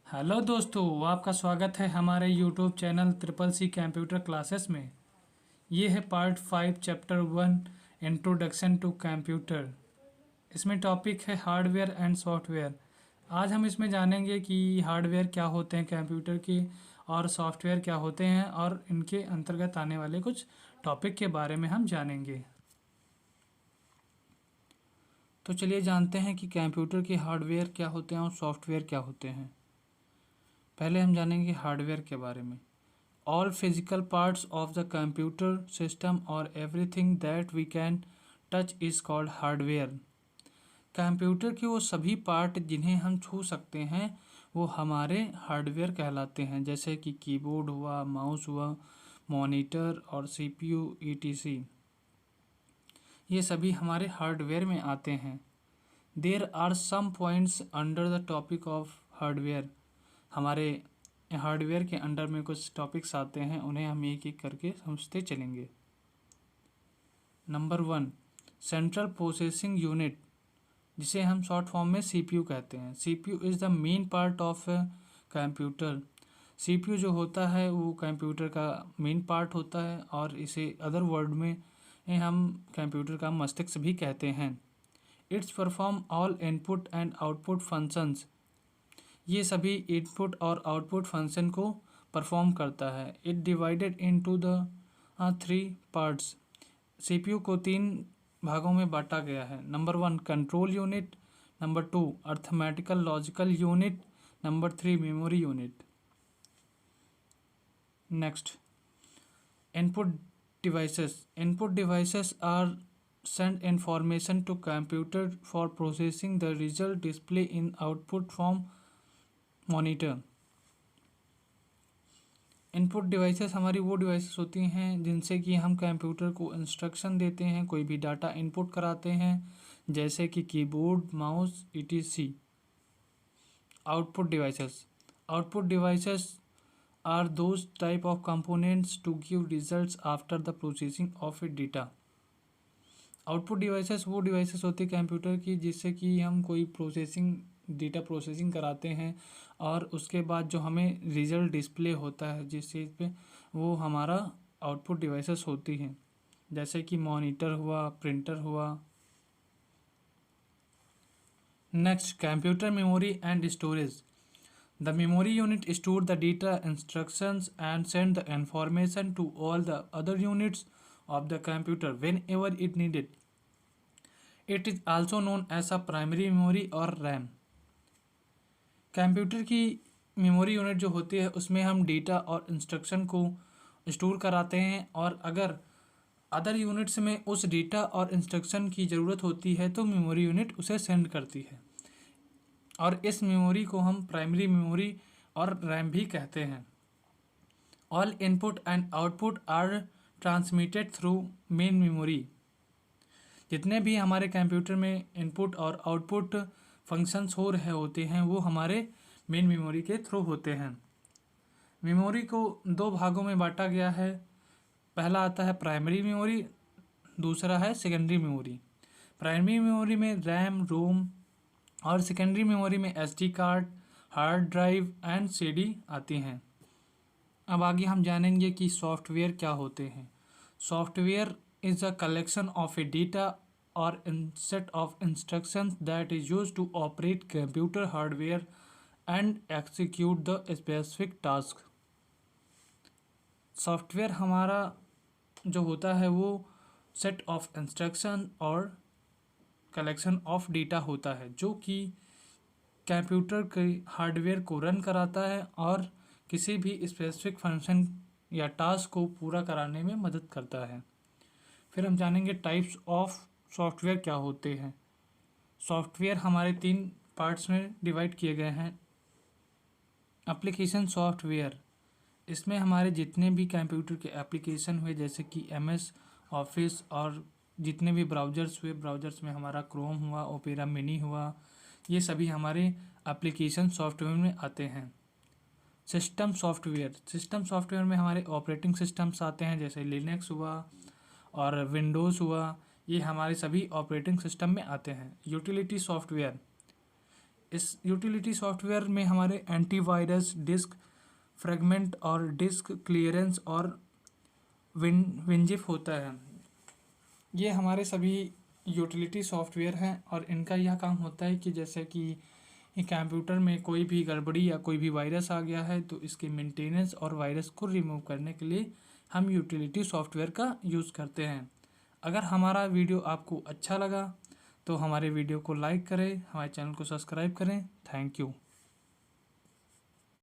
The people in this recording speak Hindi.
हेलो दोस्तों, आपका स्वागत है हमारे YouTube channel triple C computer classes में। ये है part 5 chapter 1 introduction to computer. इसमें टॉपिक है हार्डवेयर एंड सॉफ्टवेयर। आज हम इसमें जानेंगे कि हार्डवेयर क्या होते हैं कंप्यूटर के और सॉफ्टवेयर क्या होते हैं, और इनके अंतर्गत आने वाले कुछ टॉपिक के बारे में हम जानेंगे। तो चलिए जानते हैं कि कंप्यूटर के हार्डवेयर क्या होते हैं और सॉफ्टवेयर क्या होते हैं। पहले हम जानेंगे हार्डवेयर के बारे में। All physical parts of the computer system or everything that we can touch is called hardware। Computer के वो सभी पार्ट जिन्हें हम छू सकते हैं वो हमारे हार्डवेयर कहलाते हैं, जैसे कि कीबोर्ड हुआ, माउस हुआ, मॉनिटर और सीपीयू ईटीसी। ये सभी हमारे हार्डवेयर में आते हैं। There are some points under the topic of hardware. हमारे हार्डवेयर के अंडर में कुछ टॉपिक्स आते हैं, उन्हें हम एक एक करके समझते चलेंगे। नंबर 1, सेंट्रल प्रोसेसिंग यूनिट, जिसे हम शॉर्ट फॉर्म में सीपीयू कहते हैं। CPU is the main part of computer. CPU जो होता है वो कंप्यूटर का मेन पार्ट होता है, और इसे अदर वर्ड में हम कंप्यूटर का मस्तिष्क भी कहते हैं। It's perform all input and output functions. ये सभी इनपुट और आउटपुट फंक्शन को परफॉर्म करता है। It divided into the 3 parts. CPU को 3 भागों में बांटा गया है। Number 1 control unit, number 2 arithmetical logical unit, number 3 memory unit. Next, input devices. Input devices are send information to computer for processing the result display in output from monitor। Input devices हमारी वो डिवाइसेस होती हैं जिनसे कि हम कंप्यूटर को इंस्ट्रक्शन देते हैं, कोई भी डाटा इनपुट कराते हैं, जैसे कि keyboard, mouse etc. Output devices. Output devices are those type of components to give results after the processing of a data. Output devices वो डिवाइसेस होती है कंप्यूटर की जिससे कि हम कोई डेटा प्रोसेसिंग कराते हैं, और उसके बाद जो हमें रिजल्ट डिस्प्ले होता है जिस चीज़ पे, वो हमारा आउटपुट डिवाइसेस होती हैं, जैसे कि मॉनिटर हुआ, प्रिंटर हुआ। Next, computer memory and storage. The memory unit store the data instructions and send the information to all the other units of the computer whenever it needed. It is also known as a primary memory or RAM. Computer की मेमोरी यूनिट जो होती है उसमें हम डेटा और इंस्ट्रक्शन को स्टोर कराते हैं, और अगर अदर यूनिट्स में उस डेटा और इंस्ट्रक्शन की ज़रूरत होती है तो मेमोरी यूनिट उसे सेंड करती है, और इस मेमोरी को हम प्राइमरी मेमोरी और रैम भी कहते हैं। All input and output are transmitted through main memory. जितने भी हमारे कंप्यूटर में इनपुट और आउटपुट फंक्शंस हो रहे होते हैं वो हमारे मेन मेमोरी के थ्रू होते हैं। मेमोरी को 2 भागों में बांटा गया है। पहला आता है प्राइमरी मेमोरी, दूसरा है सेकेंडरी मेमोरी। प्राइमरी मेमोरी में रैम, रोम, और सेकेंडरी मेमोरी में SD card, hard drive and CD आती हैं। अब आगे हम जानेंगे कि सॉफ्टवेयर क्या होते हैं। Software is a collection of a data or set of instructions that is used to operate computer hardware and execute the specific task। Software हमारा जो होता है वो सेट ऑफ इंस्ट्रक्शन और कलेक्शन ऑफ डेटा होता है जो कि कंप्यूटर के हार्डवेयर को रन कराता है और किसी भी स्पेसिफिक फंक्शन या टास्क को पूरा कराने में मदद करता है। फिर हम जानेंगे टाइप्स ऑफ सॉफ्टवेयर क्या होते हैं। सॉफ्टवेयर हमारे 3 पार्ट्स में डिवाइड किए गए हैं। एप्लीकेशन सॉफ्टवेयर, इसमें हमारे जितने भी कंप्यूटर के एप्लीकेशन हुए, जैसे कि एमएस ऑफिस, और जितने भी ब्राउज़र्स हुए, ब्राउज़र्स में हमारा क्रोम हुआ, ओपेरा मिनी हुआ, ये सभी हमारे एप्लीकेशन सॉफ्टवेयर में आते हैं। सिस्टम सॉफ्टवेयर, सिस्टम सॉफ्टवेयर में हमारे ऑपरेटिंग सिस्टम्स आते हैं, जैसे लिनक्स हुआ और विंडोज़ हुआ, ये हमारे सभी ऑपरेटिंग सिस्टम में आते हैं। यूटिलिटी सॉफ्टवेयर, इस यूटिलिटी सॉफ्टवेयर में हमारे एंटीवायरस, डिस्क फ्रेगमेंट और डिस्क क्लियरेंस और विनजिप होता है। ये हमारे सभी यूटिलिटी सॉफ्टवेयर हैं और इनका यह काम होता है कि जैसे कि कंप्यूटर में कोई भी गड़बड़ी या कोई भी वायरस आ गया है तो इसके मेंटेनेंस और वायरस को रिमूव करने के लिए हम यूटिलिटी सॉफ्टवेयर का यूज़ करते हैं। अगर हमारा वीडियो आपको अच्छा लगा तो हमारे वीडियो को लाइक करें, हमारे चैनल को सब्सक्राइब करें। Thank you.